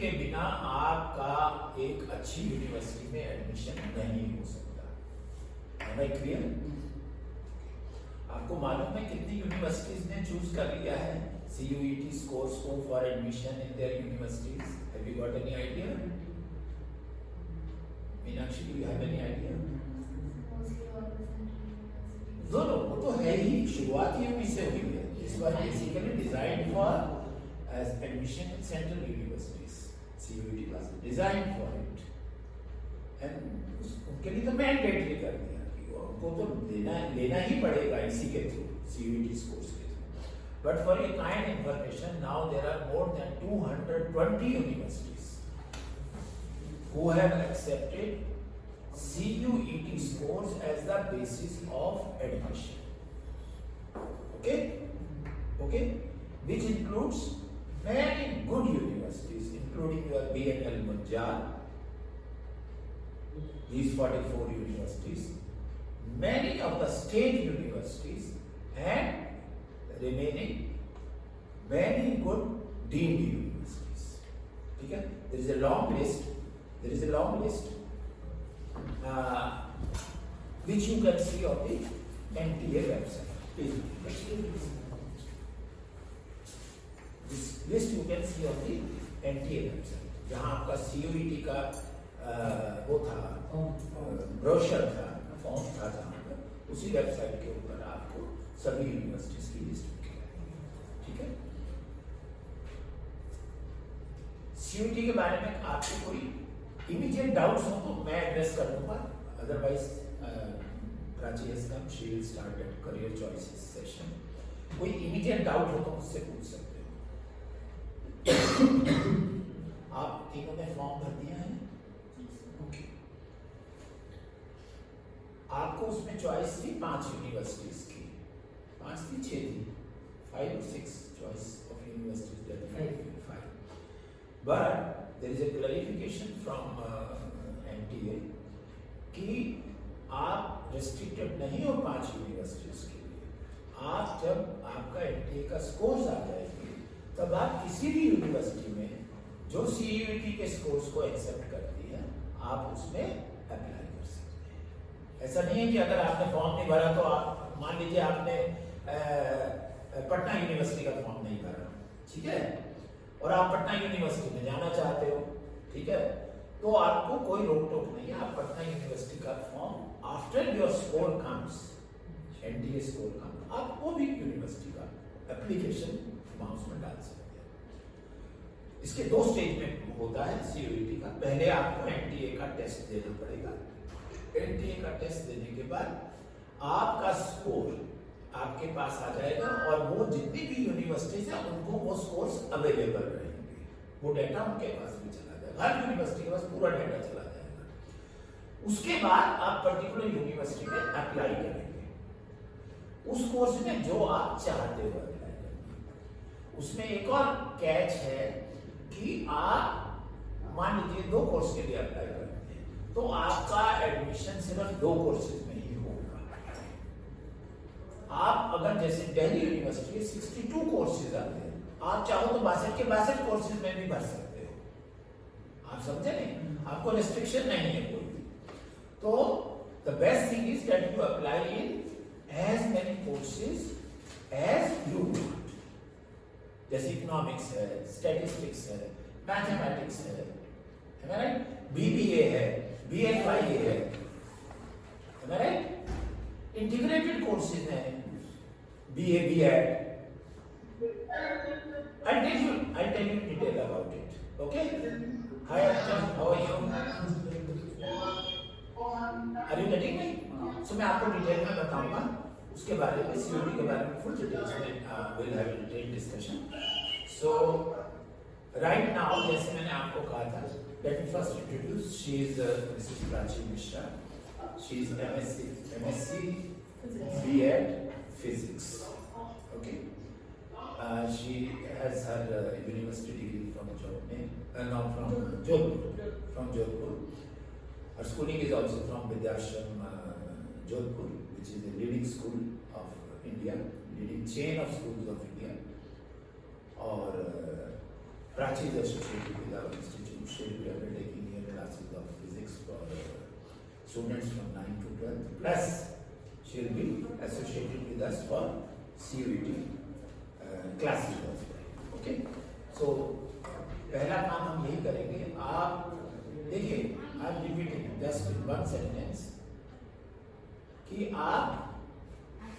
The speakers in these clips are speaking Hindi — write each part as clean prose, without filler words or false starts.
के बिना आपका एक अच्छी यूनिवर्सिटी में एडमिशन नहीं हो सकता। है ना क्लियर? आपको मालूम है कितनी यूनिवर्सिटीज ने चूज कर लिया है CUET scores को for admission in their universities? Have you got any idea? Meenakshi, do you have any idea? No no, वो तो है ही, शुरुआत ही उन्हीं से हुई है। This was basically designed for as admission in central universities. CUET was designed for it, and उनके लिए तो मैंडेटरी कर दिया कि उनको तो लेना ही पड़ेगा इसी के थ्रू, CUET कोर्स के through. But for your kind information, now there are more than 220 universities who have accepted CUET scores as the basis of admission. Okay, which includes many good universities, including your BNL Munjal, these 44 universities, many of the state universities, and remaining many good deemed universities. Okay? There is a long list. Which you can see on the NTA website. This list you can see on the NTA website. जहाँ आपका CUET का वो था, ब्रोशर था, फॉर्म था, जहाँ पर उसी वेबसाइट के ऊपर आपको सभी यूनिवर्सिटीज की लिस्ट मिलेगी। ठीक है? CUET के बारे में आपको कोई इमीडिएट डाउट्स हो तो मैं एड्रेस कर दूंगा, otherwise Prachi has come, she will start that career choices session. कोई इमीडिएट डाउट हो तो मुझसे पूछ सकते हो। आप तीनों ने फॉर्म भर दिया है? ओके। आपको उसमें चॉइस थी 5 यूनिवर्सिटीज की, 5 थी 6 थी, 5 or 6 choice of universities that 5। But there is a clarification from NTA कि आप रेस्ट्रिक्टेड नहीं हो 5 यूनिवर्सिटीज के लिए। आप जब आपका NTA का स्कोर्स आ जाएगी तब आप किसी भी यूनिवर्सिटी में जो CUET के स्कोर्स को एक्सेप्ट करती है, आप उसमें अप्लाई कर सकते हैं। ऐसा नहीं है कि अगर आपने फॉर्म नहीं भरा तो आप, मान लीजिए आपने पटना यूनिवर्सिटी का फॉर्म नहीं भरा, ठीक है, और आप पटना यूनिवर्सिटी में जाना चाहते हो, ठीक है, तो आपको कोई रोक टोक नहीं है। आप पटना यूनिवर्सिटी का form after your score comes, NTA score comes, आप वो भी यूनिवर्सिटी का एप्लीकेशन माउस में डाल सकते हैं। इसके 2 स्टेज में होता है CUET का। पहले आपको NTA का टेस्ट देना पड़ेगा। NTA का टेस्ट देने के बाद आपका स्कोर आपके पास आ जाएगा और वो जितनी भी यूनिवर्सिटीज है उनको वो स्कोर्स अवेलेबल रहेंगे। वो डेटा उनके पास भी चला जाएगा, हर यूनिवर्सिटी के पास पूरा डेटा चला जाएगा। उसके बाद आप पर्टिकुलर यूनिवर्सिटी में अप्लाई करेंगे, उस कोर्स में जो आप चाहते हो। उसमें एक और कैच है कि आप मान लीजिए 2 कोर्स के लिए अप्लाई करते हैं तो आपका एडमिशन सिर्फ 2 कोर्सेज में ही होगा। आप अगर जैसे दिल्ली यूनिवर्सिटी 62 कोर्सेज आते हैं, आप चाहो तो 62 के 62 कोर्सेज में भी भर सकते हो। आप समझे नहीं? आपको रेस्ट्रिक्शन नहीं है कोई। तो the best thing is that you apply in as many courses as you want. जैसे इकोनॉमिक्स है, स्टैटिस्टिक्स है, मैथमेटिक्स है ना राइट, BBA है, BFIA है ना राइट, इंटीग्रेटेड कोर्सेज हैं, BA, BEd। I'll tell you in detail about it. Okay? Hi Archana, how are you? Are you getting me? So मैं आपको डिटेल में बताऊंगा उसके बारे में, CUET के बारे में फुल डिटेल्स में we'll have a detailed discussion. So right now, जैसे मैंने आपको कहा था, let me first introduce. She is Mrs. Prachi Mishra. She is MSc B.Ed Physics. Okay. She has her university degree from Jodhpur. Her schooling is also from Vidyashram Jodhpur, which is a leading school of India, leading chain of schools of India. और Prachi is associated with our institute. She will be undertaking here classes of physics for students from 9 to 12. Plus, she will be associated with us for CUET classes also. Okay? So, पहला काम हम यही करेंगे. आप देखिए, I am repeating just in one sentence कि आप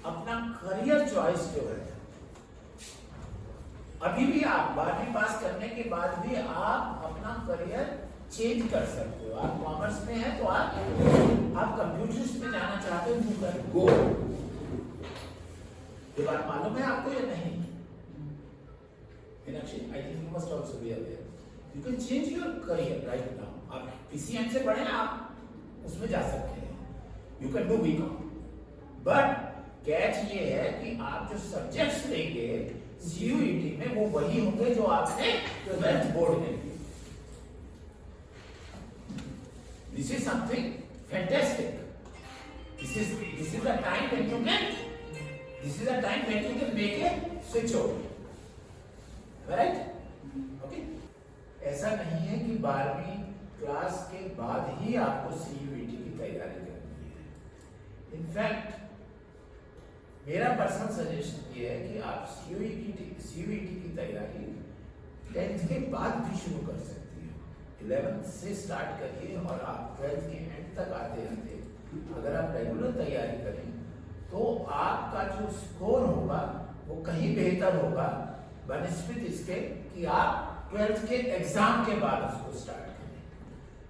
अपना करियर चॉइस जो है, अभी भी आप 12वीं पास करने के बाद भी आप अपना करियर चेंज कर सकते हो. आप कॉमर्स में हैं तो आप कंप्यूटर्स में जाना चाहते हो तो कर गो. ये बात मालूम है आपको या नहीं? Meenakshi, I think you must also be aware. You can change your career right now. आप पीसीएम से पढ़े, आप उसमें जा सकते हैं. You can do BCom. But catch ये है कि आप जो सब्जेक्ट्स लेंगे सीयूईटी में वो वही होंगे जो आपने 12th बोर्ड में लिए. This is something fantastic. This is the time when you can make a switch over. Right? Okay. ऐसा नहीं है कि 12वीं क्लास के बाद ही आपको सीयूईटी की तैयारी करनी है. इनफैक्ट मेरा पर्सनल सजेशन ये है कि आप सीयूईटी की तैयारी 10th के बाद भी शुरू कर सकती हो. 11th से स्टार्ट करिए और आप 12th के एंड तक आते अगर आप रेगुलर तैयारी करें तो आपका जो स्कोर होगा वो कहीं बेहतर होगा बनिस्बत इसके कि आप 12th के एग्जाम के बाद उसको स्टार्ट करें.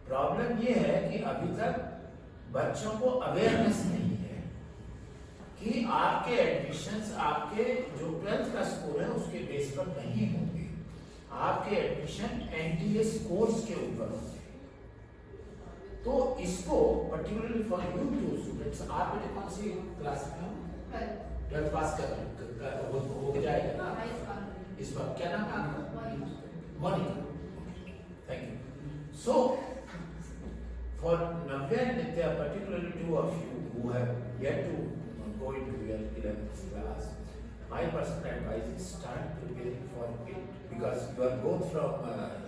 प्रॉब्लम ये है कि अभी तक बच्चों को अवेयरनेस नहीं है कि आपके एडमिशंस आपके जो 12th का स्कोर है उसके बेस पर नहीं होंगे. आपके एडमिशन एनटीए स्कोर्स के ऊपर होंगे. तो इसको particularly for you two students, आप बेटे कौन सी क्लास में हो? 12th पास कर हो जाएगा ना इस बार. क्या नाम है आपका? Monica. Thank you. So for Navya and Nitya, particularly two of you who have yet to go into your 11th class, my personal advice is start preparing for it because you are both from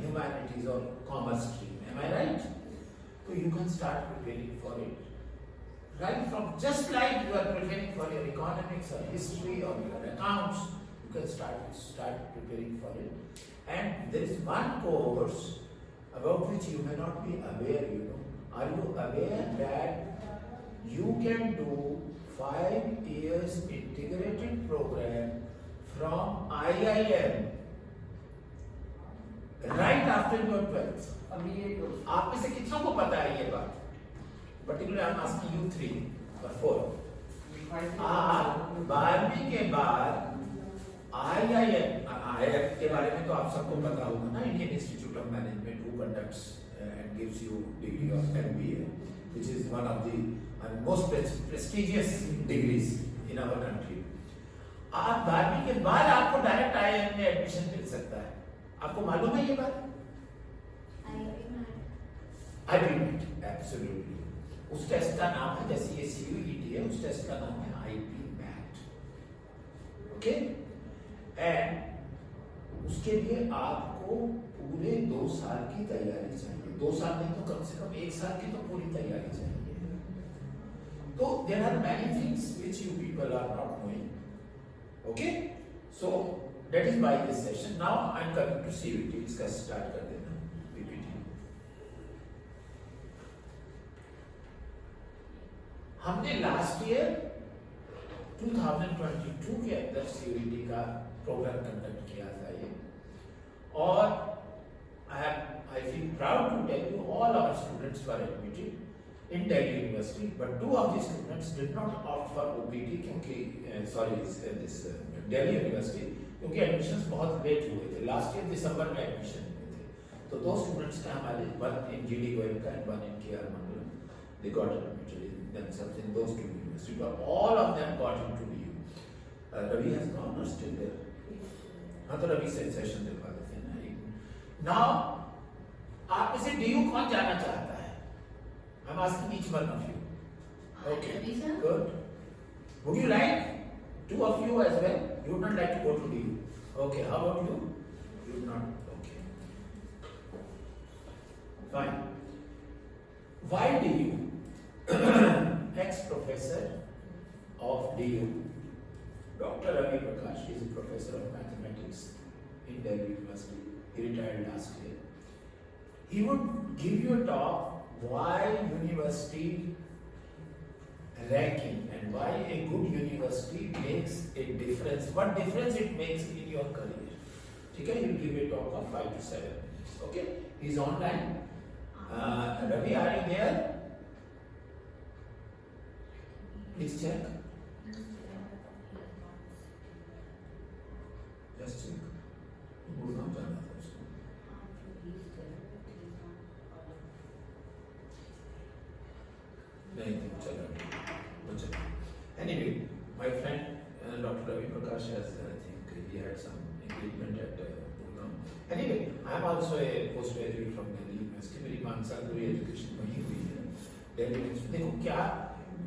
humanities or commerce stream. Am I right? So you can start preparing for it. Right from just like you are preparing for your economics or history or your accounts, you can start preparing for it. And there is one course about which you may not be aware, you know. Are you aware that you can do 5 years integrated program from IIM right after your 12th? आप में से कितनों को पता है ये बात? Particularly I'm asking you 3 or 4. आप 12वीं के बाद IIM के बारे में तो आप सबको पता होगा ना, Indian Institute of Management who conducts and gives you degree of MBA, which is one of the most prestigious degrees in our country. आप 12वीं के बाद आपको डायरेक्ट IIM में एडमिशन मिल सकता है. आपको मालूम है ये बात? IB-MAT, absolutely. उस टेस्ट का नाम है, जैसे ये CUET है, उस टेस्ट का नाम है IB-MAT. ओके? एंड उसके लिए आपको पूरे 2 साल की तैयारी चाहिए. 2 साल नहीं तो कम से कम 1 साल की तो पूरी तैयारी चाहिए. तो there are many things which you people are not knowing. Okay? So that is why this session. Now I am coming to CUET. इसका start कर देना PPT. हमने लास्ट ईयर 2022 के अंदर CUET का प्रोग्राम कंडक्ट किया था ये, और I feel proud to tell you all our students were admitted in Delhi University, but 2 of the students did not opt for OPT क्योंकि this Delhi University क्योंकि एडमिशंस बहुत लेट हुए थे. लास्ट ईयर दिसंबर में एडमिशन हुए थे. तो 2 स्टूडेंट्स थे हमारे, one in GD Goenka and one in KR Mangalam. They got admitted themselves in those 2 universities, but all of them got into DU. Ravi has gone or still there? हाँ, तो रवि से सेशन दिखवा देते हैं ना. Now आप में से DU कौन जाना चाहता है? I'm asking each one of you. Okay, good. Would you like 2 of you as well? You would not like to go to DU. Okay, how about you? You would not. Okay, Fine. Why DU? Ex-professor of DU, Dr. Ravi Prakash, is a professor of mathematics in Delhi University. He retired last year. He would give you a talk why university ranking and why a good university makes a difference, what difference it makes in your career. Okay, he will give you a talk of 5 to 7 minutes. Okay, he's online. Ravi, are you there? Please check. Just check. Gurgaon जाना था उसको. नहीं चला वो चला. Anyway, my friend Dr. Ravi Prakash has, I think he had some engagement at Gurgaon. Anyway, I am also a postgraduate from Delhi University. मेरी 5 साल पूरी एजुकेशन वहीं हुई है. Delhi University. देखो क्या,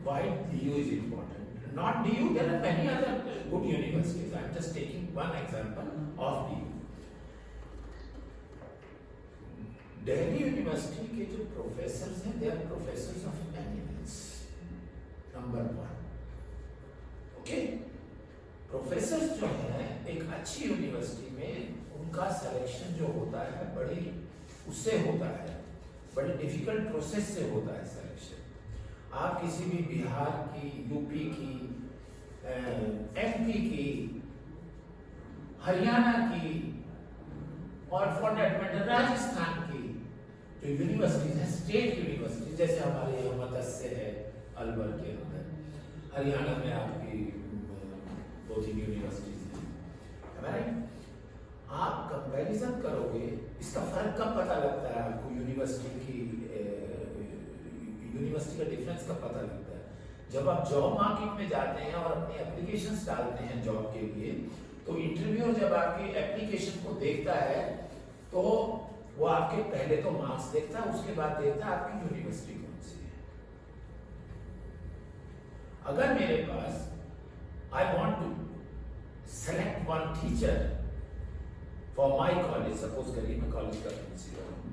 why DU is important. Not DU, there are many other good universities. I am just taking one example of DU. Delhi University के जो प्रोफेसर्स हैं, they are professors of eminence. Number 1. Okay? Professors जो हैं एक अच्छी यूनिवर्सिटी में उनका सिलेक्शन जो होता है बड़ी उससे होता है, बड़ी डिफिकल्ट प्रोसेस से होता है सिलेक्शन. आप किसी भी बिहार की, यूपी की, एमपी की, हरियाणा की और फॉर दैट मैटर राजस्थान की जो यूनिवर्सिटीज हैं, स्टेट यूनिवर्सिटी, जैसे हमारे यहाँ मत्स्य है अलवर के अंदर, हरियाणा में आपकी 2-3 यूनिवर्सिटीज हैं, राइट. आप कंपैरिजन करोगे, इसका फर्क कब पता लगता है आपको, यूनिवर्सिटी का डिफरेंस कब पता लगता है, जब आप जॉब मार्केट में जाते हैं और अपनी एप्लीकेशंस डालते हैं जॉब के लिए. तो इंटरव्यूअर जब आपकी एप्लीकेशन को देखता है तो वो आपके पहले तो मार्क्स देखता है, उसके बाद देखता है आपकी यूनिवर्सिटी कौन सी है. अगर मेरे पास I want to select one teacher for my college, suppose करिए मैं कॉलेज का प्रिंसिपल हूं,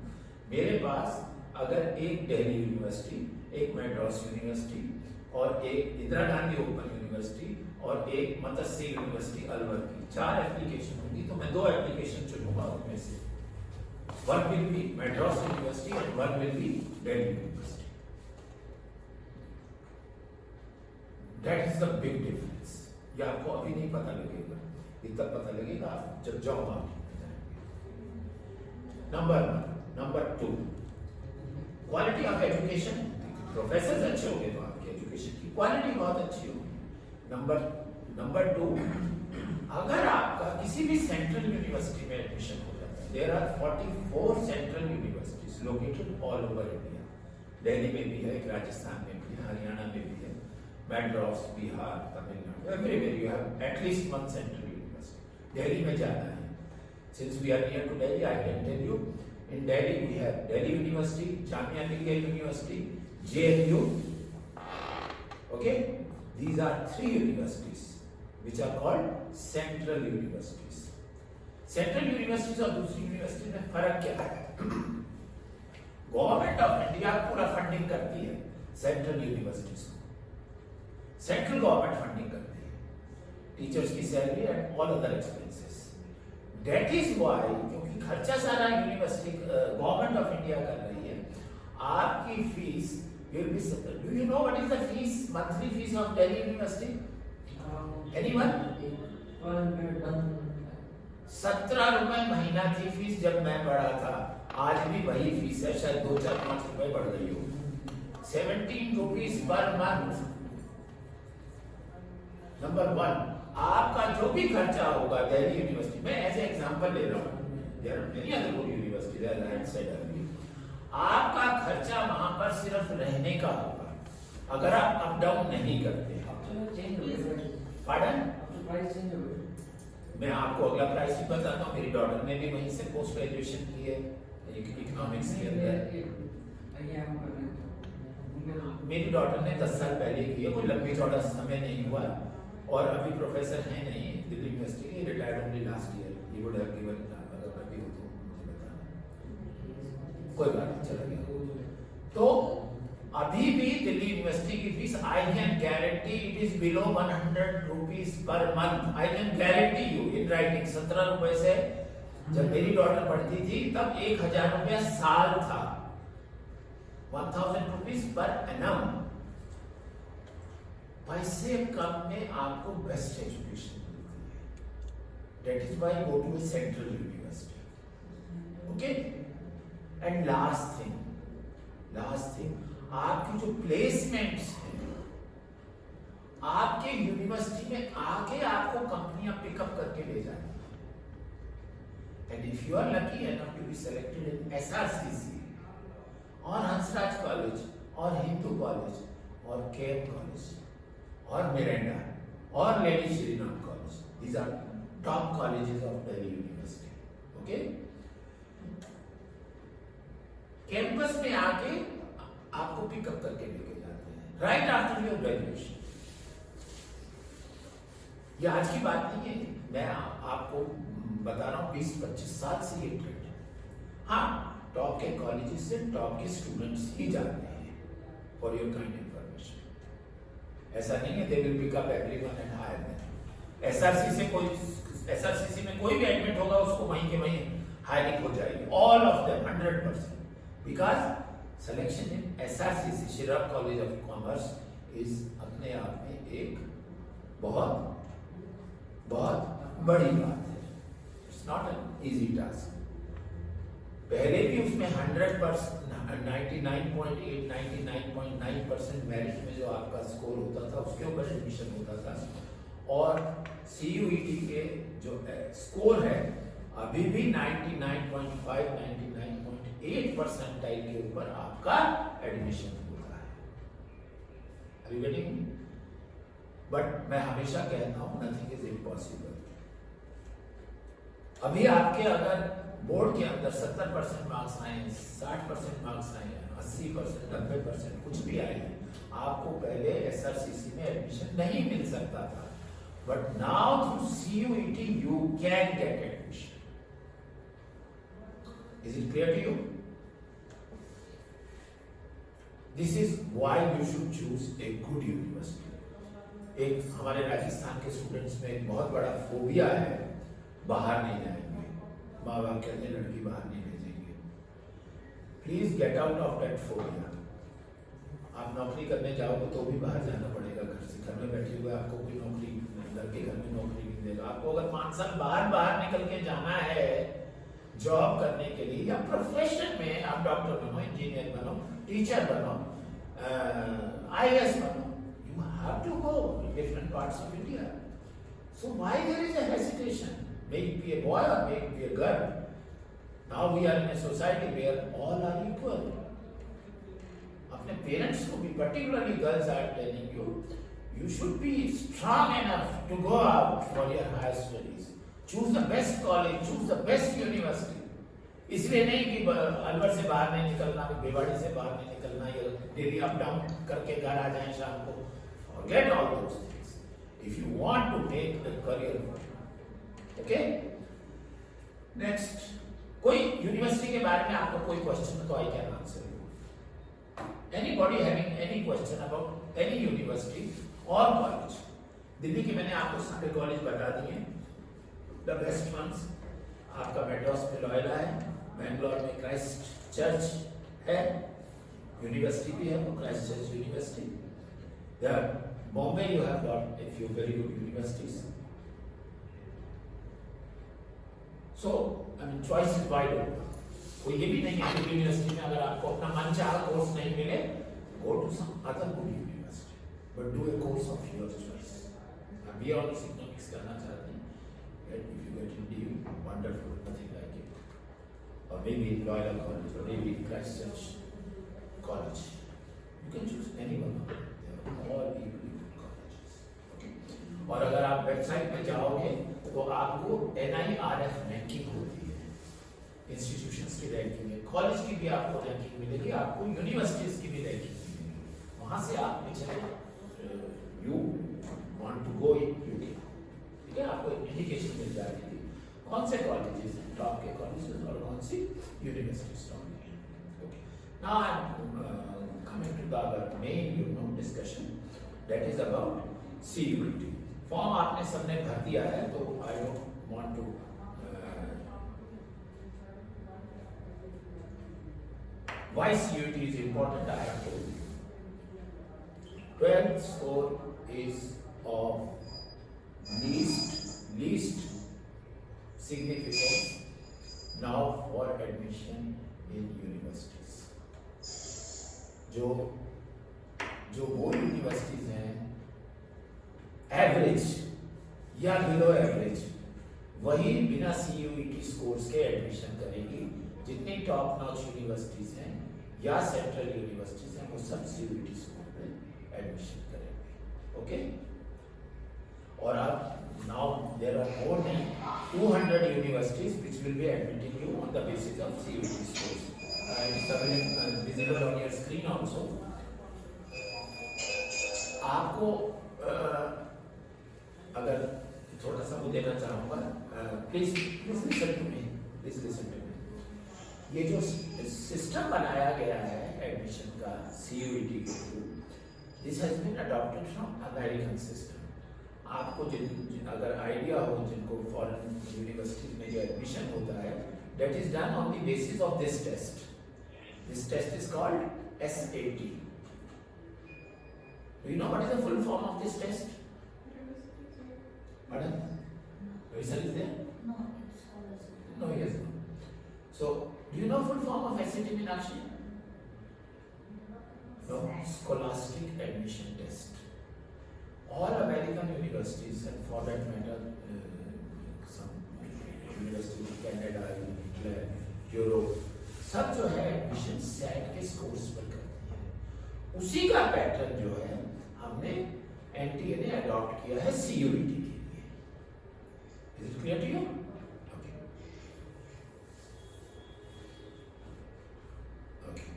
मेरे पास अगर एक दिल्ली यूनिवर्सिटी, एक मैड्रास यूनिवर्सिटी और एक इंदिरा गांधी ओपन यूनिवर्सिटी और एक मत्स्य यूनिवर्सिटी अलवर की 4 एप्लीकेशन होंगी, तो मैं 2 एप्लीकेशन चुनूंगा उनमें से. One will be Madras University and one will be Delhi University. That is the big difference. ये आपको अभी नहीं पता लगेगा, इतना पता लगेगा आप जब जॉब मार्केट में जाएंगे. Number 1. Number 2, quality of education. Professor अच्छे होंगे तो आपकी एजुकेशन की क्वालिटी बहुत अच्छी होगी. नंबर 2, अगर आपका किसी भी सेंट्रल यूनिवर्सिटी में एडमिशन हो जाता है, there are 44 central universities located all over India. Delhi में भी है, राजस्थान में भी है, हरियाणा में भी है, Madras, Bihar, Tamil Nadu, everywhere you have at least one central university. Delhi में जाना है, since we are near to Delhi, I can tell you, in Delhi we have Delhi University, Jamia Millia University, JNU. Okay, these are 3 universities which are called central universities. Central universities और दूसरी यूनिवर्सिटी में फर्क क्या है? गवर्नमेंट ऑफ इंडिया पूरा फंडिंग करती है सेंट्रल यूनिवर्सिटीज को, सेंट्रल गवर्नमेंट फंडिंग करती है, टीचर्स की salary and all other expenses. That is why, क्योंकि खर्चा सारा यूनिवर्सिटी गवर्नमेंट ऑफ इंडिया कर रही है, आपकी fees will be settled. Do you know what is the fees, monthly fees of Delhi University? Anyone? 17 रुपए महीना थी फीस जब मैं पढ़ा था. आज भी वही फीस है, शायद 2-4-5 रुपए बढ़ गई हो. 17 रुपीज पर मंथ. नंबर 1, आपका जो भी खर्चा होगा दिल्ली यूनिवर्सिटी में, एज ए एग्जांपल ले रहा हूँ, there are many other good universities as I said earlier, आपका खर्चा वहां पर सिर्फ रहने का होगा अगर आप अप डाउन नहीं करते. पार्डन, मैं आपको अगला प्राइस भी बताता हूँ. मेरी डॉटर ने भी वहीं से पोस्ट ग्रेजुएशन की है इकोनॉमिक्स के अंदर. मेरी डॉटर ने 10 साल पहले की है, कोई लंबी चौड़ा समय नहीं हुआ, और अभी प्रोफेसर है नहीं दिल्ली यूनिवर्सिटी के, retired only last year. He would have given, अगर अभी हो तो मुझे बताना. कोई बात नहीं, चलो below 100 rupees per month. I can guarantee you in writing. 17 रुपए से जब मेरी डॉटर पढ़ती थी तब 1000 रुपया साल था. 1000 rupees per annum. पैसे कम में आपको बेस्ट एजुकेशन मिलती है. That is why go to a central university. Okay? And last thing, आपकी जो प्लेसमेंट्स हैं, आपके यूनिवर्सिटी में आके आपको कंपनियां पिकअप करके ले जाती हैं. And if you are lucky enough to be selected in SRCC और हंसराज कॉलेज और हिंदू कॉलेज और केएम कॉलेज और मिरांडा और lady Shriram college, these are top colleges of Delhi university. Okay, campus में आके आपको पिकअप करके लेके जाते हैं राइट आफ्टर योर ग्रेजुएशन. ये आज की बात नहीं है, मैं आपको बता रहा हूँ 20-25 साल से ये ट्रेंड है. हाँ, टॉप के कॉलेजेस से टॉप के स्टूडेंट्स ही जाते हैं. फॉर योर काइंड इंफॉर्मेशन, ऐसा नहीं है they will pick up everyone and hire them. SRCC में कोई भी एडमिट होगा उसको वहीं के वहीं हायरिंग हो जाएगी, all of them 100%. Because selection in SRCC Shriram college of commerce is अपने आप में एक बहुत बड़ी बात है. It's not an easy task. पहले भी उसमें 100%, 99.8, 99.9% मेरिट में जो आपका स्कोर होता था उसके ऊपर एडमिशन होता था. और CUET के जो स्कोर है अभी भी 99.5, 99.8% के ऊपर आपका एडमिशन होता है. Are you getting me? But मैं हमेशा कहता हूं नथिंग इज इम्पॉसिबल. अभी आपके अगर बोर्ड के अंदर 70% मार्क्स आए, 60% मार्क्स आए, 80%, 90% कुछ भी आए, आपको पहले एसआरसीसी में एडमिशन नहीं मिल सकता था. But now through CUET you can get admission. Is it clear to you? This is why you should choose a good university. एक हमारे राजस्थान के स्टूडेंट्स में एक बहुत बड़ा फोबिया है, बाहर नहीं जाएंगे. माँ बाप कहते हैं लड़की बाहर नहीं भेजेंगे. Please get out of that phobia. आप नौकरी करने जाओगे तो भी बाहर जाना पड़ेगा. घर से घर में बैठे हुए आपको कोई नौकरी, लड़के घर में नौकरी नहीं देगा. आपको अगर 5 साल बाहर निकल के जाना है जॉब करने के लिए, या प्रोफेशन में आप डॉक्टर बनो, इंजीनियर बनो, टीचर बनो, IAS बनो, you have to go in different parts of India. So why there is a hesitation? May it be a boy or may it be a girl. Now we are in a society where all are equal. अपने पेरेंट्स को भी, particularly girls, are telling you, you should be strong enough to go out for your higher studies. Choose the best college, choose the best university. इसलिए नहीं कि अलवर से बाहर नहीं निकलना, बेवाड़ी से बाहर नहीं निकलना, या डेली अप डाउन करके घर आ जाए शाम को. Forget all those things. If you want to make a career, okay? Next, कोई यूनिवर्सिटी के बारे में आपको कोई क्वेश्चन है तो I can answer you. Anybody having any question about any university or college? Delhi के मैंने आपको सारे कॉलेज बता दिए. The best ones आपका मेड्रास में लॉयला है, बैंगलोर में क्राइस्ट चर्च है, यूनिवर्सिटी भी है वो Christ church university. There, Bombay you have got a few very good universities. So, I mean, choice is wide open. कोई ये भी नहीं है कि यूनिवर्सिटी में अगर आपको अपना मनचाहा कोर्स नहीं मिले, go to some other good university, but do a course of your choice. अब ये और इकोनॉमिक्स करना चाहते हैं, if you get in DU, wonderful, nothing like it. Or maybe Loyola College, or maybe Christ Church College. You can choose any one of them. They are all equally good colleges. Okay. और अगर आप वेबसाइट पे जाओगे तो आपको NIRF रैंकिंग होती है, इंस्टीट्यूशंस की रैंकिंग है, कॉलेज की भी आपको रैंकिंग मिलेगी, आपको यूनिवर्सिटीज की भी रैंकिंग मिलेगी. वहां से आप निकले you want to go in UK, ठीक है, आपको इंडिकेशन मिल जाएगी कौन से कॉलेजेस हैं, टॉप के कॉलेजेस और कौन सी यूनिवर्सिटीज टॉप की. Okay, now I am coming to the main discussion, that is about CUET form आपने सबने भर दिया है, तो आई डोंट वांट टू why CUET is important I have told you. 12th score is of least significance now for admission in universities. जो वो यूनिवर्सिटीज हैं एवरेज या बिलो एवरेज, वही बिना CUET स्कोर्स के एडमिशन करेगी। जितनी टॉप नॉच यूनिवर्सिटीज हैं या सेंट्रल यूनिवर्सिटीज हैं वो सब CUET स्कोर पे एडमिशन करेंगे। ओके, और अब now there are more than 200 universities which will be admitting you on the basis of CUET scores. It's visible on your screen also. आपको अगर थोड़ा सा मैं देना चाहूँगा, please listen to me, please listen to me. ये जो सिस्टम बनाया गया है एडमिशन का CUET के through, this has been adopted from American system. आपको अगर आइडिया हो, जिनको फॉरेन यूनिवर्सिटीज में जो एडमिशन होता है, that is done on the basis of this test. This test is called SAT. Do you know what is the full form of this test? Pardon? Reason is there? No, it's always. No, yes. So, do you know full form of SAT, Meenakshi? No, Scholastic Admission Test. All American universities, and for that matter, some universities in Canada, England, Europe, सब जो है एडमिशन सेट के स्कोर्स पर करती है। उसी का पैटर्न जो है हमने NTA ने अडॉप्ट किया है CUET के लिए। Is it clear to you? Okay. Okay.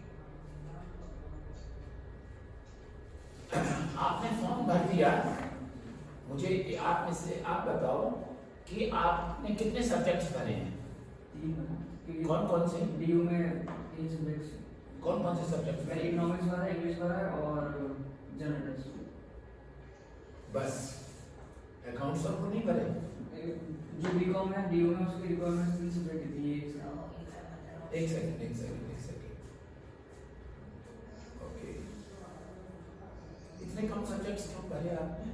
आपने फॉर्म भर दिया, मुझे आप में से आप बताओ कि आपने कितने सब्जेक्ट्स भरे हैं? कौन कौन से? DU में 3 सब्जेक्ट्स। कौन कौन से सब्जेक्ट्स? मैंने इकोनॉमिक्स भरा है, इंग्लिश भरा है और जनरल टेस्ट। बस अकाउंट्स और को नहीं भरे? जो बीकॉम है DU में उसकी रिक्वायरमेंट 3 सब्जेक्ट थी। एक सेकंड ओके, इतने कम सब्जेक्ट्स क्यों भरे आपने?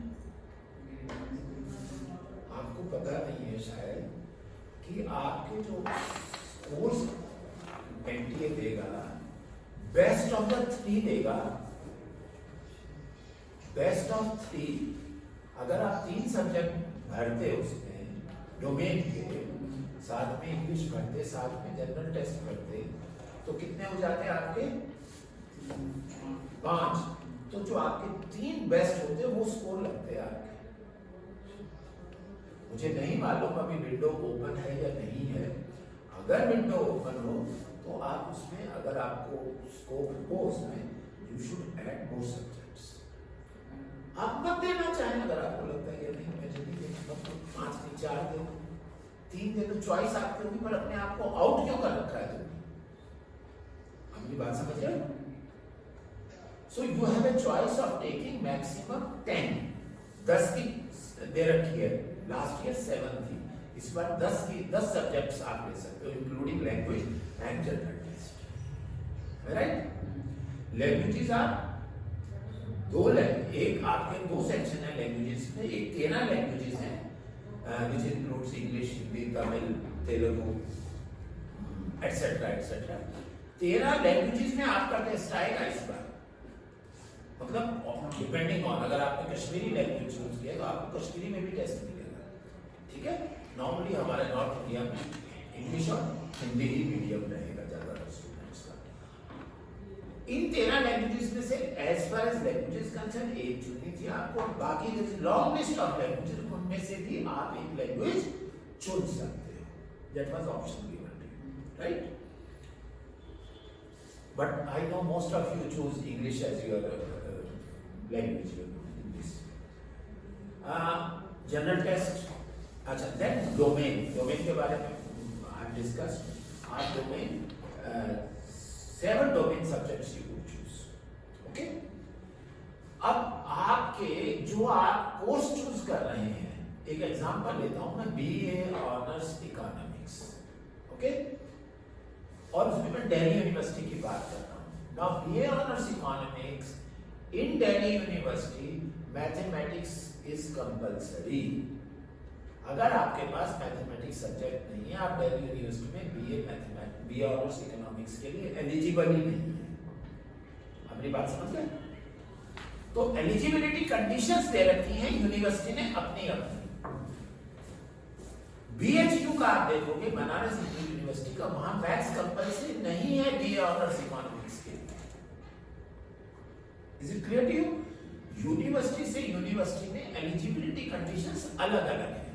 आपको पता नहीं है शायद कि आपके जो कोर्स NTA देगा, बेस्ट ऑफ द 3 देगा। बेस्ट ऑफ 3 अगर आप 3 सब्जेक्ट भरते उसमें डोमेन के, साथ में इंग्लिश भरते, साथ में जनरल टेस्ट भरते, तो कितने हो जाते हैं आपके? 5। तो जो आपके 3 बेस्ट होते हैं वो स्कोर लगते हैं आपके। मुझे नहीं मालूम अभी विंडो ओपन है या नहीं है। अगर विंडो ओपन हो तो आप उसमें, अगर आपको स्कोप हो उसमें, you should add more subjects. आप मत देना चाहें, अगर आपको लगता है कि नहीं मैं जल्दी देखूंगा तो 5 नहीं 4 दे, 3 दे, तो चॉइस आपकी होगी, पर अपने आप को आउट क्यों कर रखा है तुमने? अपनी बात समझ रहे हो? So you have a choice of taking maximum 10 की दे रखी है। लास्ट ईयर 7 थी, इस बार 10 सब्जेक्ट्स आप ले सकते हो, including language and general test. Right? Languages are एक आपके 2 सेक्शन है लैंग्वेजेस में। एक 13 लैंग्वेजेस हैं, which includes English, Hindi, Tamil, Telugu, etcetera etcetera. 13 languages में आपका टेस्ट आएगा इस बार। मतलब डिपेंडिंग ऑन, अगर आपने कश्मीरी लैंग्वेज चूज किया तो आपको कश्मीरी में भी टेस्ट मिलेगा। ठीक है? नॉर्मली हमारे नॉर्थ इंडिया में इंग्लिश और हिंदी ही मीडियम रहेगा ज्यादातर स्टूडेंट्स का। इन 13 लैंग्वेजेस में से as far as languages concern एक चुननी थी आपको, बाकी लॉन्ग लिस्ट ऑफ लैंग्वेजेस उनमें से भी आप एक लैंग्वेज चुन सकते हो। That was option given to you, right? But I know most of you choose English as your language in this. General test. अच्छा, देन डोमेन के बारे में आई डिस्कस। आप domain 7 domain subjects you could choose. Okay, अब आप आपके जो आप कोर्स चूज कर रहे हैं, एक एग्जांपल लेता हूं मैं, बीए ऑनर्स इकोनॉमिक्स, ओके, और उसमें मैं दिल्ली यूनिवर्सिटी की बात कर रहा हूं। Now BA honours economics in Delhi university mathematics is compulsory. अगर आपके पास मैथमेटिक्स सब्जेक्ट नहीं है, आप दिल्ली यूनिवर्सिटी में बीए ऑनर्स इकोनॉमिक्स के लिए एलिजिबल ही नहीं है। अपनी बात समझ गए? तो एलिजिबिलिटी कंडीशंस दे रखी हैं यूनिवर्सिटी ने अपनी अपनी। बीएचयू का आप देखोगे, बनारस हिंदू यूनिवर्सिटी का, वहां मैथ्स कंपल्सरी नहीं है बीए ऑनर्स इकोनॉमिक्स के। Is it clear to you? University से यूनिवर्सिटी में एलिजिबिलिटी कंडीशंस अलग अलग है।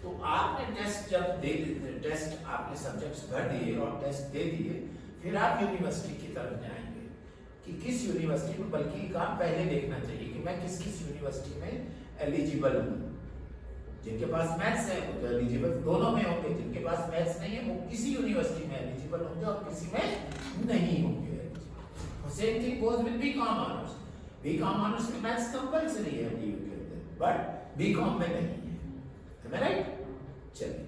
तो आपने टेस्ट आपने सब्जेक्ट्स भर दिए और टेस्ट दे दिए, फिर आप यूनिवर्सिटी की तरफ जाएंगे कि किस यूनिवर्सिटी में, बल्कि काम पहले देखना चाहिए कि मैं किस किस यूनिवर्सिटी में एलिजिबल हूँ। जिनके पास मैथ्स है वो तो एलिजिबल दोनों में होंगे, जिनके पास मैथ्स नहीं है वो किसी यूनिवर्सिटी में एलिजिबल होंगे और किसी में नहीं होंगे। Same thing goes with BCom honours. BCom honours में मैथ्स कंपल्सरी है डीयू के अंदर, बट बीकॉम में नहीं है। Am I right? चलिए,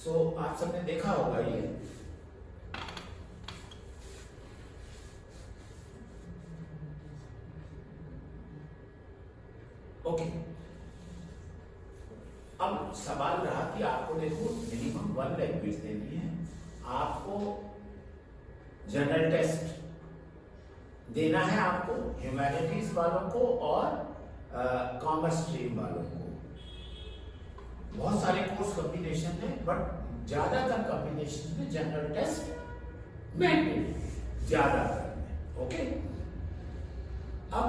सो आप सबने देखा होगा ये। ओके, अब सवाल रहा कि आपको देखो मिनिमम 1 लैंग्वेज देनी है, आपको जनरल टेस्ट देना है, आपको ह्यूमैनिटीज वालों को और कॉमर्स स्ट्रीम वालों को। बहुत सारे कोर्स कॉम्बिनेशन है, बट ज्यादातर कॉम्बिनेशन में जनरल टेस्ट मैंडेटरी ज्यादातर में। ओके, अब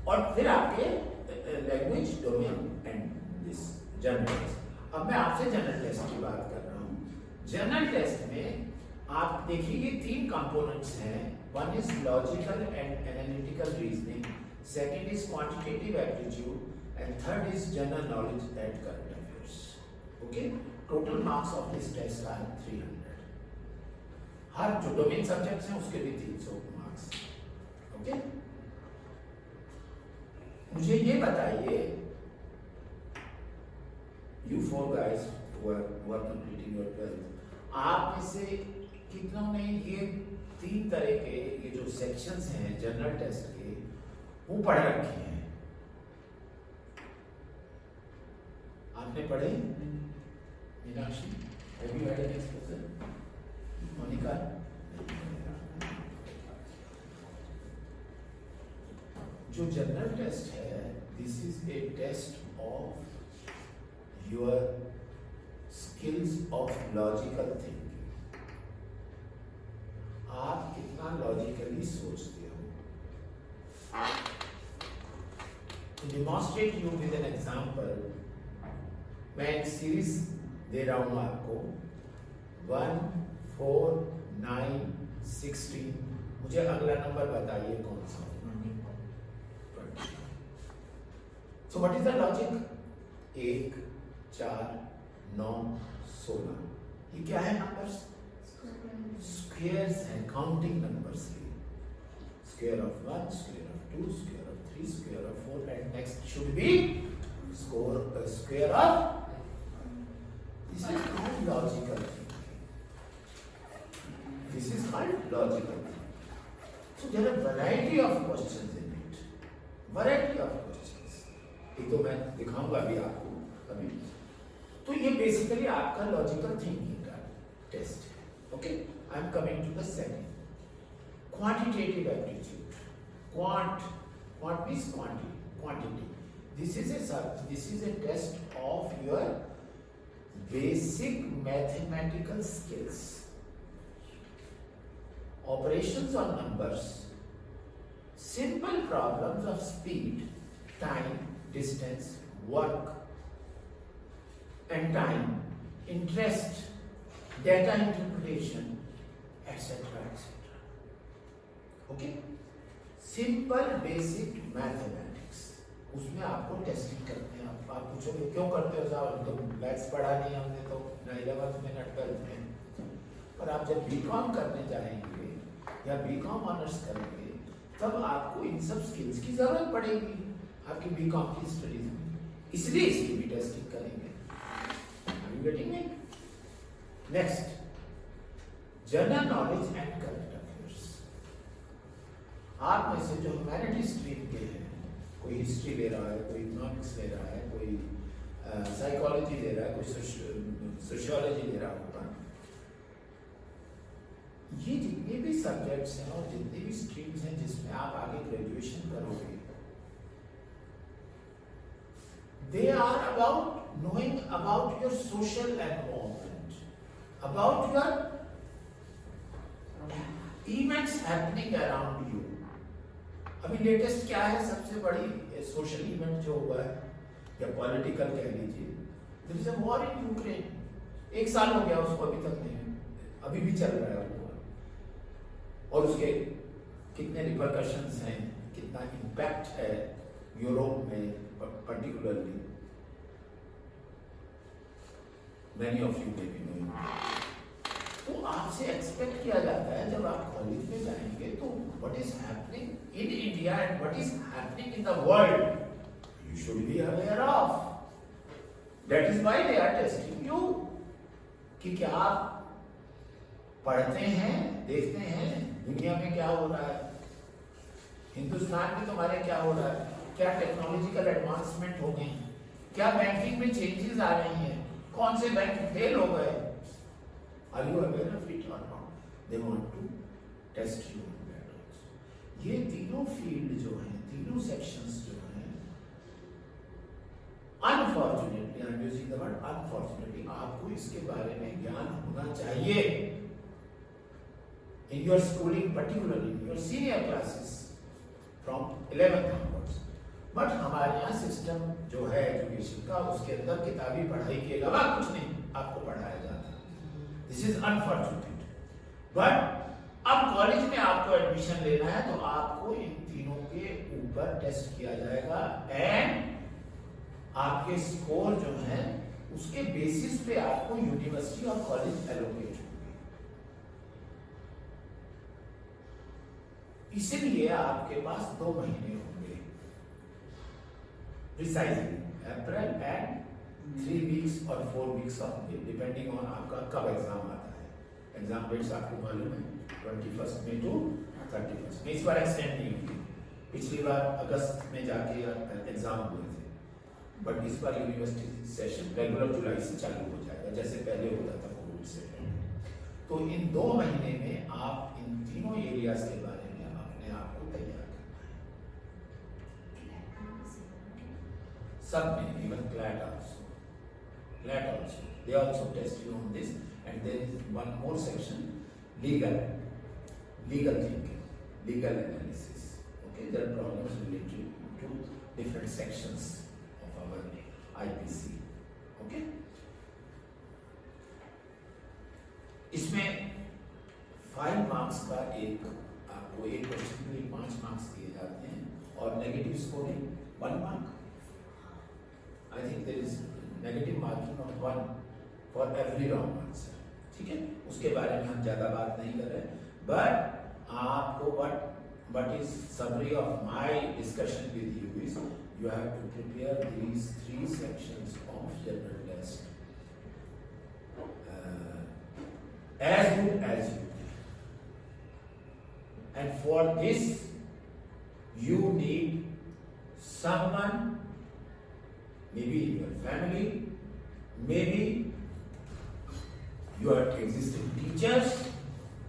और फिर आपके language domain and this general test. अब मैं आपसे जनरल टेस्ट की बात कर रहा हूं। जनरल टेस्ट में आप देखिए 3 कंपोनेंट्स हैं। One is logical and analytical reasoning, second is quantitative aptitude and third is general knowledge and current affairs. Okay, total marks of this test are 300। हर जो डोमेन सब्जेक्ट्स हैं उसके भी 300 मार्क्स। ओके, मुझे ये बताइए, you 4 guys who are completing your 12th, आप में से कितनों ने ये 3 तरह के ये जो सेक्शंस हैं जनरल टेस्ट के वो पढ़ रखे हैं? आपने पढ़े? Meenakshi, have you had an exposure? मोनिका, जो जनरल टेस्ट है, this is a test of your skills of logical thinking. आप कितना लॉजिकली सोचते हो। To demonstrate you with an example, मैं एक सीरीज दे रहा हूं आपको 1, 4, 9, 16। मुझे अगला नंबर बताइए कौन सा। So what is the logic? 1, 4, 9, 16। ये क्या है numbers? Squares and counting numbers के। Square of 1, square of 2, square of 3, square of 4 and next should be square of. This is called logical thinking. This is called logical thinking. So there are variety of questions in it, variety of questions. ये तो मैं दिखाऊंगा अभी आपको अभी। तो ये बेसिकली आपका लॉजिकल थिंकिंग का टेस्ट है। Okay, I am coming to the second, quantitative aptitude. Quant means quantity. This is a test of your basic mathematical skills, operations on numbers, simple problems of speed, time, distance, work and time, interest, data interpretation, etc. etc. Okay? Simple basic mathematics. उसमें आपको टेस्टिंग करते हैं। आप पूछोगे क्यों करते हो साहब, हम तो मैथ्स पढ़ा नहीं हमने तो ना 11th में ना 12th में। पर आप जब बीकॉम करने जाएंगे या बीकॉम ऑनर्स करेंगे तब आपको इन सब स्किल्स की जरूरत पड़ेगी। आपकी बीकॉम की स्टडीज में, इसलिए इसकी भी टेस्टिंग करेंगे। Are you getting me? Next, general knowledge and current affairs. आप में से जो ह्यूमैनिटी स्ट्रीम के हैं, कोई हिस्ट्री ले रहा है, कोई इकोनॉमिक्स ले रहा है, कोई साइकोलॉजी ले रहा है, कोई सोशियोलॉजी ले रहा होगा, ये जितने भी सब्जेक्ट्स हैं और जितने भी स्ट्रीम्स हैं जिसमें आप आगे ग्रेजुएशन करोगे, they are about knowing about your social environment, about your events happening around you। अभी लेटेस्ट क्या है, सबसे बड़ी सोशल इवेंट जो हुआ है या पॉलिटिकल कह लीजिए, there is a war in Ukraine. 1 साल हो गया उसको, अभी तक नहीं, अभी भी चल रहा है वो, और उसके कितने रिपरकशंस हैं, कितना इम्पैक्ट है यूरोप में particularly, many of you may be knowing. तो आपसे एक्सपेक्ट किया जाता है जब आप कॉलेज में जाएंगे तो what is happening in India and what is happening in the world you should be aware of. That is why they are testing you, कि क्या आप पढ़ते हैं, देखते हैं दुनिया में क्या हो रहा है, हिंदुस्तान में तुम्हारे क्या हो रहा है, क्या टेक्नोलॉजिकल एडवांसमेंट हो गई, क्या बैंकिंग में चेंजेस आ रही हैं, कौन से बैंक फेल हो गए। Are you aware of it or not? They want to test you on that also. ये तीनों फील्ड जो हैं, तीनों सेक्शंस जो हैं, unfortunately, I am using the word unfortunately, आपको इसके बारे में ज्ञान होना चाहिए in your schooling, particularly in your senior classes from 11th onwards। But हमारे यहाँ सिस्टम जो है एजुकेशन का, उसके अंदर किताबी पढ़ाई के अलावा कुछ नहीं आपको पढ़ाया जाता। This is unfortunate. बट अब कॉलेज में आपको एडमिशन लेना है तो आपको इन तीनों के ऊपर टेस्ट किया जाएगा एंड आपके स्कोर जो है उसके बेसिस पे आपको यूनिवर्सिटी और कॉलेज एलोकेट होंगे। इसलिए आपके पास 2 महीने होंगे प्रिसाइजली, अप्रैल एंड 3 वीक्स और 4 weeks of May, depending on आपका कब एग्जाम आता है। एग्जाम डेट्स आपको मालूम है 21 मई टू 31 मई। इस बार एक्सटेंड नहीं हुई, पिछली बार अगस्त में जाके एग्जाम हुए थे, बट इस बार यूनिवर्सिटी सेशन रेगुलर जुलाई से चालू हो जाएगा, जैसे पहले होता था कोविड से पहले। तो इन 2 महीने में आप इन तीनों एरियाज के बारे में अपने आप को तैयार करना है। सब में, even CLAT also, they also test you on this, and there is one more section, legal thinking, legal analysis. Okay, there are problems related to different sections of our IPC. Okay, इसमें 5 मार्क्स का आपको एक क्वेश्चन के लिए 5 मार्क्स दिए जाते हैं, और negative scoring 1 mark. I think there is negative marking of 1 for every wrong answer. ठीक है, उसके बारे में हम ज्यादा बात नहीं कर रहे, बट आपको what is summary of my discussion with you is you have to prepare these 3 sections of general test as good as you can, and for this you need someone, maybe in your family, maybe your existing teachers,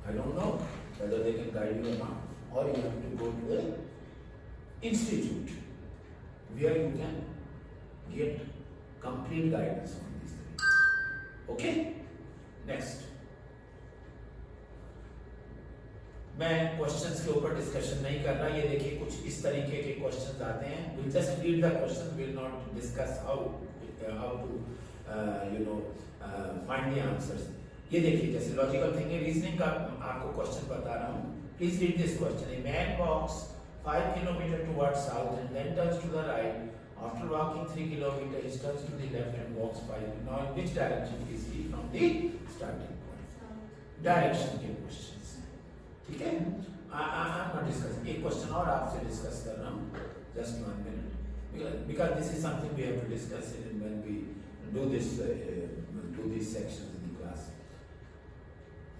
I don't know whether they can guide you or not, or you have to go to an institute where you can get complete guidance on these things. Okay? Next. मैं क्वेश्चंस के ऊपर डिस्कशन नहीं कर रहा, ये देखिए कुछ इस तरीके के क्वेश्चंस आते हैं। We'll just read the question, will not discuss how to find the answers. ये देखिए, जैसे लॉजिकल थिंकिंग, रीजनिंग का आपको क्वेश्चन बता रहा हूँ। Please read this question. A man walks 5 kilometers towards south and then turns to the right. After walking 3 kilometers, he turns to the left and walks 5. Now, in which direction is he from the starting point? Direction के questions हैं, ठीक है? I'm not discussing. एक क्वेश्चन और आपसे डिस्कस कर रहा हूँ, just 1 minute. because this is something we have to discuss when we do this do these sections in the class.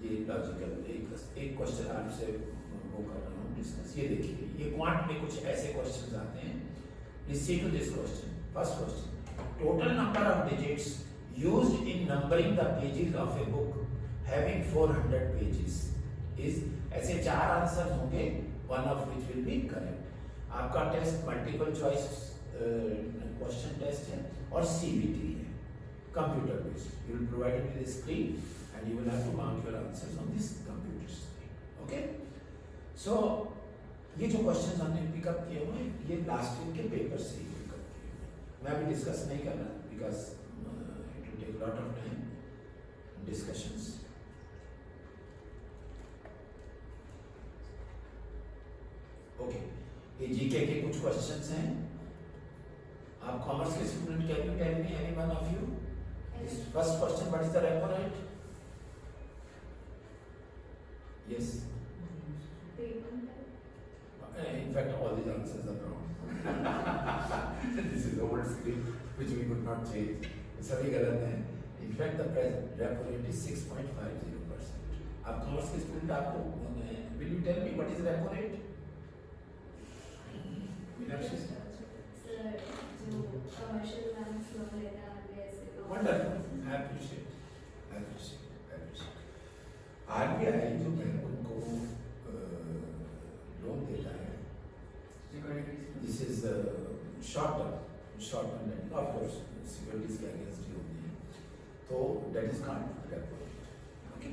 ये लॉजिकल एक क्वेश्चन आपसे वो कर रहा हूँ डिस्कस. ये देखिए, ये क्वांट में कुछ ऐसे क्वेश्चंस आते हैं. Please see to this question. First question: total number of digits used in numbering the pages of a book having 400 pages is. ऐसे 4 आंसर होंगे, one of which will be correct. आपका test multiple choice question test है और CBT है, computer based. You will provide it with the screen and you will have to mark your answers on this computer screen. Okay? So ये जो क्वेश्चंस हमने पिकअप किए हुए हैं, ये लास्ट ईयर के पेपर से ही पिकअप किए हुए हैं. मैं अभी डिस्कस नहीं कर रहा because it will take lot of time discussions. Okay, ये जीके के कुछ क्वेश्चंस हैं. आप कॉमर्स के student, can you tell me any one of you first question, what is the repo rate? Yes, in fact all these answers are wrong. This is old script which we could not change. सभी गलत हैं. In fact the present repo rate is 6.50%. आप कॉमर्स के स्टूडेंट, आपको will you tell me what is repo rate? Meenakshi sir, जो कमर्शियल बैंक्स लोन लेते हैं RBI से, तो wonderful, I appreciate. RBI जो बैंक उनको लोन देता है, this is short term lending, of course securities के अगेंस्ट ही होती है, तो that is called repo rate. Okay,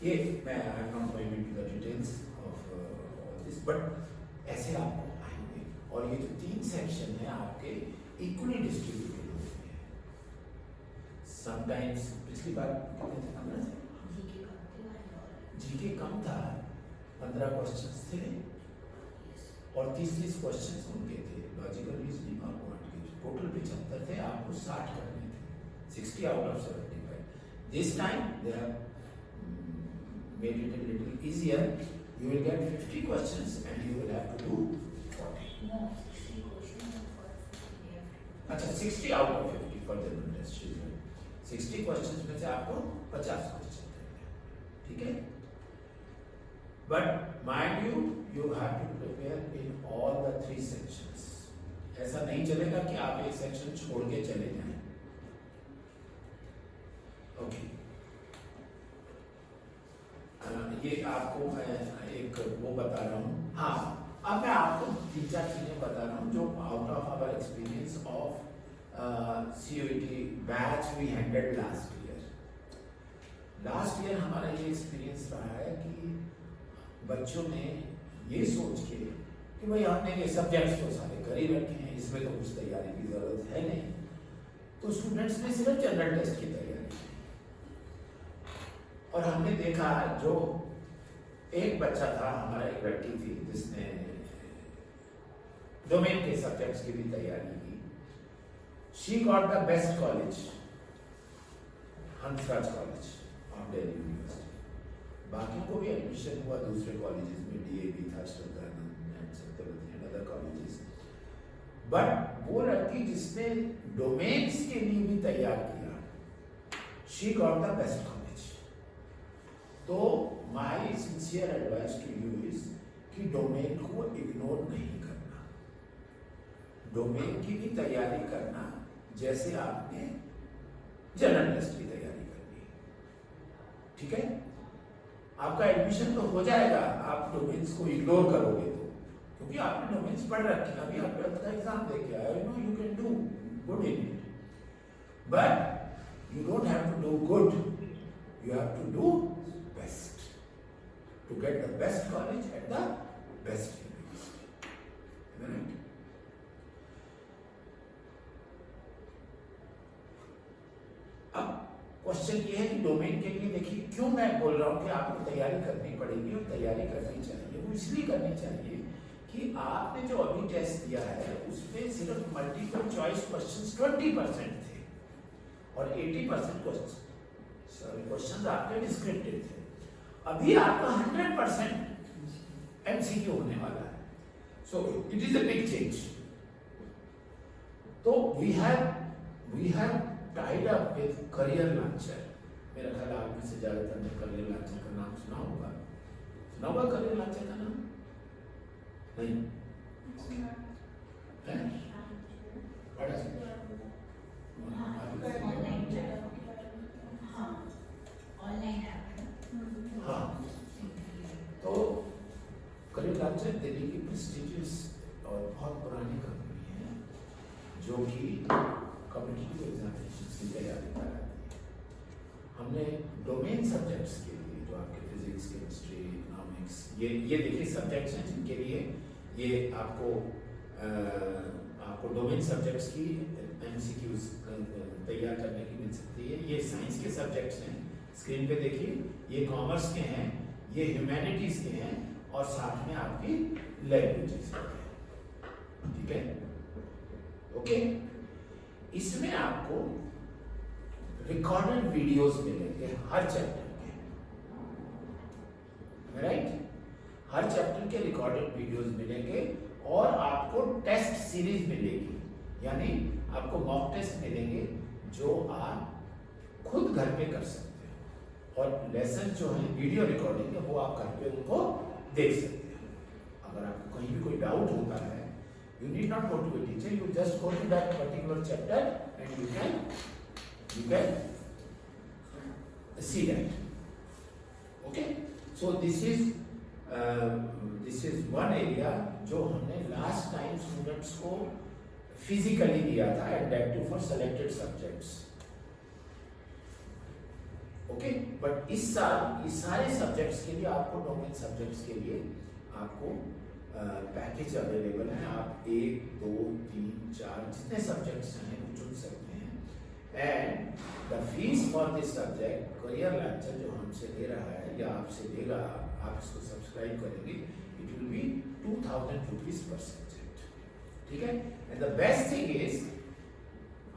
ये मैं I am not going into the details of all this, but ऐसे आपको आएंगे. और ये जो 3 सेक्शन है आपके इक्वली डिस्ट्रीब्यूटेड होते हैं. समटाइम्स पिछली बार कितने थे? 15 थे. जीके कम था, 15 क्वेश्चंस थे और 30 क्वेश्चंस उनके थे, लॉजिकल रीजनिंग और क्वांटिटेटिव. टोटल 75 थे, आपको 60 करने थे, 60 out of 75. This time they have made it a little easier. You will get 50 questions and you will have to do 40. No, 60 questions for 50. अच्छा, 60 out of 50 for general test. 60 questions में से आपको 50 क्वेश्चन देंगे, ठीक है? But mind you, you have to prepare in all the 3 sections. ऐसा नहीं चलेगा कि आप एक सेक्शन छोड़ के चले जाएं. ओके, ये आपको मैं एक वो बता रहा हूँ. हाँ, अब मैं आपको 3-4 चीजें बता रहा हूँ जो आउट ऑफ आवर एक्सपीरियंस ऑफ CUET batch we handled last year. Last year हमारा ये एक्सपीरियंस रहा है कि बच्चों ने ये सोच के कि भाई हमने ये सब्जेक्ट्स तो सारे कर ही रखे हैं, इसमें तो कुछ तैयारी की जरूरत है नहीं, तो स्टूडेंट्स ने सिर्फ जनरल टेस्ट की तैयारी की. और हमने देखा जो एक बच्चा था, हमारा एक लड़की थी जिसने डोमेन के सब्जेक्ट्स की भी तैयारी की. She got the best college, Hansraj college of Delhi university. बाकियों को भी एडमिशन हुआ दूसरे कॉलेजेस में, DAV था, Shraddhanand and Satyawati and other colleges. But वो लड़की जिसने डोमेन्स के लिए भी तैयार किया, she got the best college. तो my sincere advice to you is कि डोमेन को इग्नोर नहीं करना, डोमेन की भी तैयारी करना जैसे आपने जनरल टेस्ट की तैयारी करनी. ठीक है, आपका एडमिशन तो हो जाएगा, आप डोमेन्स को इग्नोर करोगे तो, क्योंकि आपने डोमेन्स पढ़ रखे हैं, अभी आप 12th का एग्जाम दे के आए, you know you can do good in it, but you don't have to do good, you have to do best to get the best college at the best university. अब क्वेश्चन ये है कि डोमेन के लिए देखिए क्यों मैं बोल रहा हूँ कि आपको तैयारी करनी पड़ेगी और तैयारी करनी चाहिए. वो इसलिए करनी चाहिए कि आपने जो अभी टेस्ट दिया है उसमें सिर्फ मल्टीपल चॉइस क्वेश्चंस 20% थे और 80% क्वेश्चंस आपके डिस्क्रिप्टिव थे. अभी आपका 100% MCQ होने वाला है. So it is a big change. तो we have tied up with career launcher. मेरा ख्याल आप में से ज्यादातर ने करियर लॉन्चर का नाम सुना होगा करियर लॉन्चर का नाम? नहीं है? पढ़ा? हाँ, तो करियर लॉन्चर दिल्ली की प्रेस्टिजियस और बहुत पुरानी कंपनी है जो कि कॉम्पिटिटिव एग्जामिनेशन की तैयारी कराती है। हमने डोमेन सब्जेक्ट्स के लिए जो आपके फिजिक्स, केमिस्ट्री, इकोनॉमिक्स, ये देखिए सब्जेक्ट्स हैं जिनके लिए ये आपको डोमेन सब्जेक्ट्स की एमसीक्यूज तैयार करने की मिल सकती है। ये साइंस के सब्जेक्ट्स हैं, स्क्रीन पे देखिए, ये कॉमर्स के हैं, ये ह्यूमैनिटीज के हैं और साथ में आपकी लैंग्वेजेस के हैं। ठीक है, ओके। इसमें आपको रिकॉर्डेड वीडियोस मिलेंगे हर चैप्टर के, राइट? हर चैप्टर के रिकॉर्डेड वीडियोस मिलेंगे और आपको टेस्ट सीरीज मिलेगी, यानी आपको मॉक टेस्ट मिलेंगे जो आप खुद घर पे कर सकते हो और लेसन जो है वीडियो रिकॉर्डिंग है वो आप घर पे उनको देख सकते हो। अगर आपको कहीं भी कोई डाउट होता है, you need not go to a teacher, you just go to that particular chapter and you can see that. Okay, so this is one area जो हमने last time students को physically दिया था and that too for selected subjects. Okay, but इस साल इस सारे सब्जेक्ट्स के लिए आपको डोमेन सब्जेक्ट्स के लिए आपको पैकेज अवेलेबल है। आप 1, 2, 3, 4 जितने सब्जेक्ट्स हैं वो चुन सकते हैं and the fees for this subject career launcher जो हमसे ले रहा है या आपसे लेगा, आप इसको सब्सक्राइब करेंगे, it will B 2000 rupees per subject. ठीक है, and the best thing is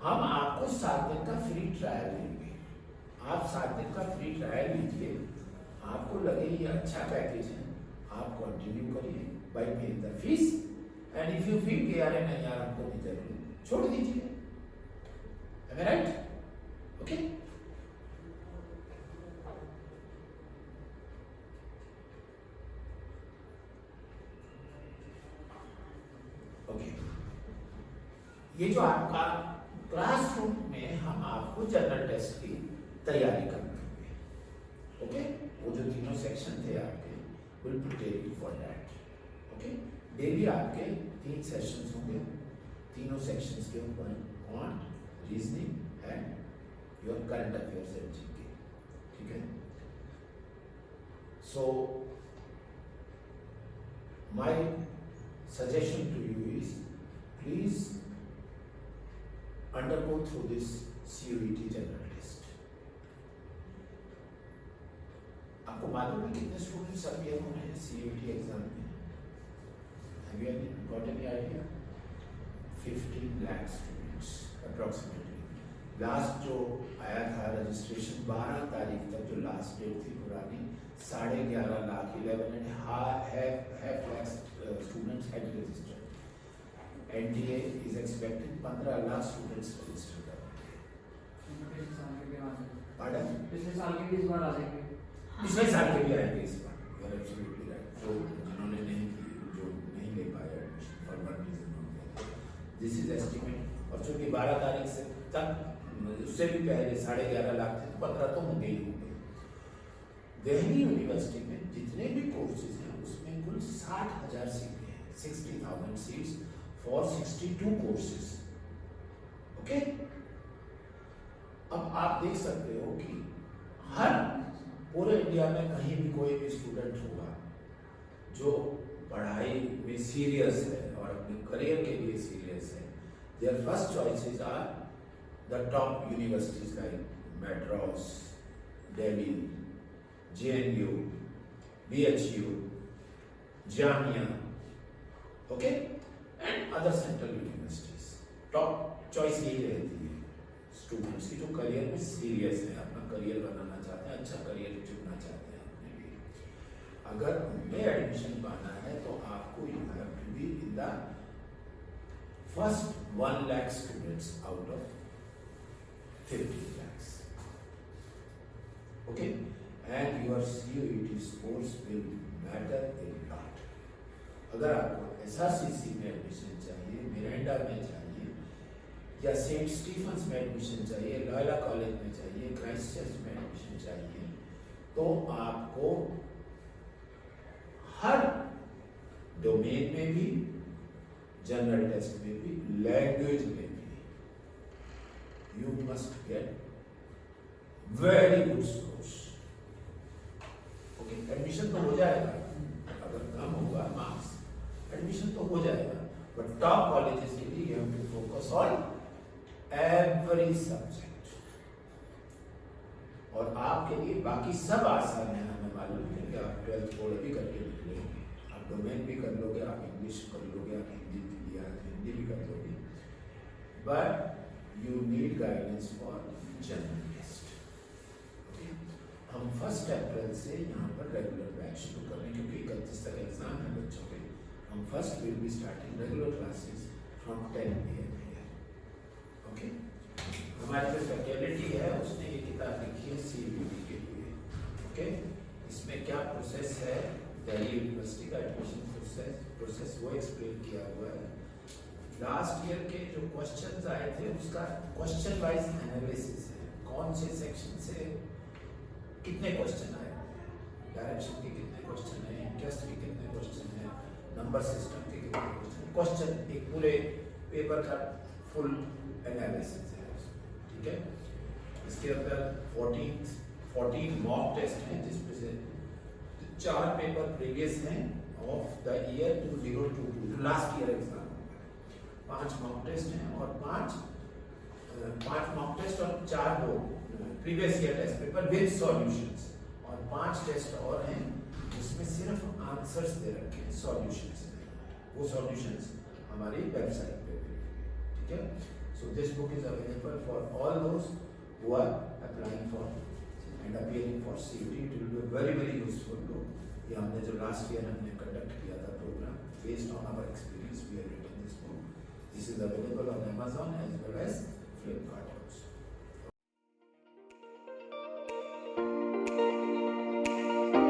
हम आपको 7 दिन का फ्री ट्रायल देंगे। आप 7 दिन का फ्री ट्रायल लीजिए, आपको लगे ये अच्छा पैकेज है, आप कंटिन्यू करिए by paying the fees and if you feel कि यार नहीं यार हमको नहीं जरूरी, छोड़ दीजिए। Am I right? Okay? Okay. ये जो आपका क्लासरूम में हम आपको जनरल टेस्ट की तैयारी करवाएंगे। ओके, वो जो तीनों सेक्शन थे आपके will prepare you for that. Okay, daily आपके 3 सेशंस होंगे, तीनों सेक्शंस के ऊपर quant, reasoning and your current affairs and GK. ठीक है, so my suggestion to you is please undergo through this CUET general test. आपको मालूम है कितने स्टूडेंट्स अपियर होने हैं CUET एग्जाम में? Have you got any idea? 15 lakh students approximately. Last जो आया था रजिस्ट्रेशन 12 तारीख तक जो लास्ट डेट थी पुरानी, 11.5 lakh 11.5 lakh students had registered. NTA is expecting 15 lakh students register करेंगे। Pardon? पिछले साल के भी इस बार आ जाएंगे। पिछले साल के भी आएंगे इस बार। You are absolutely right. जो जिन्होंने नहीं की, जो नहीं ले पाए एडमिशन फॉर वन रीजन और अदर, दिस इज एस्टिमेट। और चूंकि 12 तारीख से तक, उससे भी पहले 11.5 लाख थे, 15 तो होंगे ही होंगे। दिल्ली यूनिवर्सिटी में जितने भी कोर्सेज हैं उसमें कुल 60,000 सीटें हैं, 60,000 सीट्स for 62 courses. ओके, अब आप देख सकते हो कि हर पूरे इंडिया में कहीं भी कोई भी स्टूडेंट होगा जो पढ़ाई में सीरियस है और अपने करियर के लिए सीरियस है, their first choices are the top universities like Madras, Delhi, JNU, BHU, Jamia, okay, and other central universities. Top choice यही रहती है स्टूडेंट्स की जो करियर में सीरियस है, अपना करियर बनाना चाहते हैं, अच्छा करियर चुनना चाहते हैं अपने लिए। अगर उनमें एडमिशन पाना है तो आपको you have to be in the first 1 lakh students out of 50 lakhs. Okay, and your CUET scores will matter a lot. अगर आपको SRCC में एडमिशन चाहिए, मिरांडा में चाहिए, या सेंट स्टीफन्स में एडमिशन चाहिए, लॉयला कॉलेज में चाहिए, क्राइस्ट चर्च में एडमिशन चाहिए, तो आपको हर डोमेन में भी, जनरल टेस्ट में भी, लैंग्वेज में भी, you must get very good scores. Okay, admission तो हो जाएगा, अगर कम होगा मार्क्स, एडमिशन तो हो जाएगा, बट टॉप कॉलेजेस के लिए you have to focus on every subject. और आपके लिए बाकी सब आसान है, हमें मालूम है कि आप 12th बोर्ड भी करके निकलेंगे, आप डोमेन भी कर लोगे, आप इंग्लिश कर लोगे, आप हिंदी भी कर लोगे, but you need guidance for general test. Okay, हम 1 अप्रैल से यहाँ पर रेगुलर बैच शुरू कर रहे हैं, क्योंकि 31 तक एग्जाम है बच्चों के. हम first will be starting regular classes from 10 AM here. Okay, हमारी जो फैकल्टी है उसने ये किताब लिखी है CUET के लिए. ओके, इसमें क्या प्रोसेस है, दिल्ली यूनिवर्सिटी का एडमिशन प्रोसेस वो एक्सप्लेन किया हुआ है. लास्ट ईयर के जो क्वेश्चंस आए थे उसका क्वेश्चन वाइज एनालिसिस है, कौन से सेक्शन से कितने क्वेश्चन आए, डायरेक्शन के कितने क्वेश्चन है, इंटरेस्ट के कितने क्वेश्चन है, नंबर सिस्टम के कितने क्वेश्चन, एक पूरे पेपर का फुल एनालिसिस है. ठीक है, इसके अंदर 14 मॉक टेस्ट हैं, जिसमें से 4 पेपर प्रीवियस हैं of the year 2022, last year exam. 5 mock test हैं और 5 मॉक टेस्ट और 4 वो previous year test paper with solutions, और 5 टेस्ट और हैं जिसमें सिर्फ आंसर्स दे रखे हैं, सॉल्यूशंस. वो सॉल्यूशंस हमारी वेबसाइट पे भी. ठीक है, so this book is available for all those who are applying for and appearing for CUET. It will be very useful book. ये हमने जो लास्ट ईयर हमने कंडक्ट किया था programme, based on our experience we have written this book. This is available on Amazon as well as Flipkart.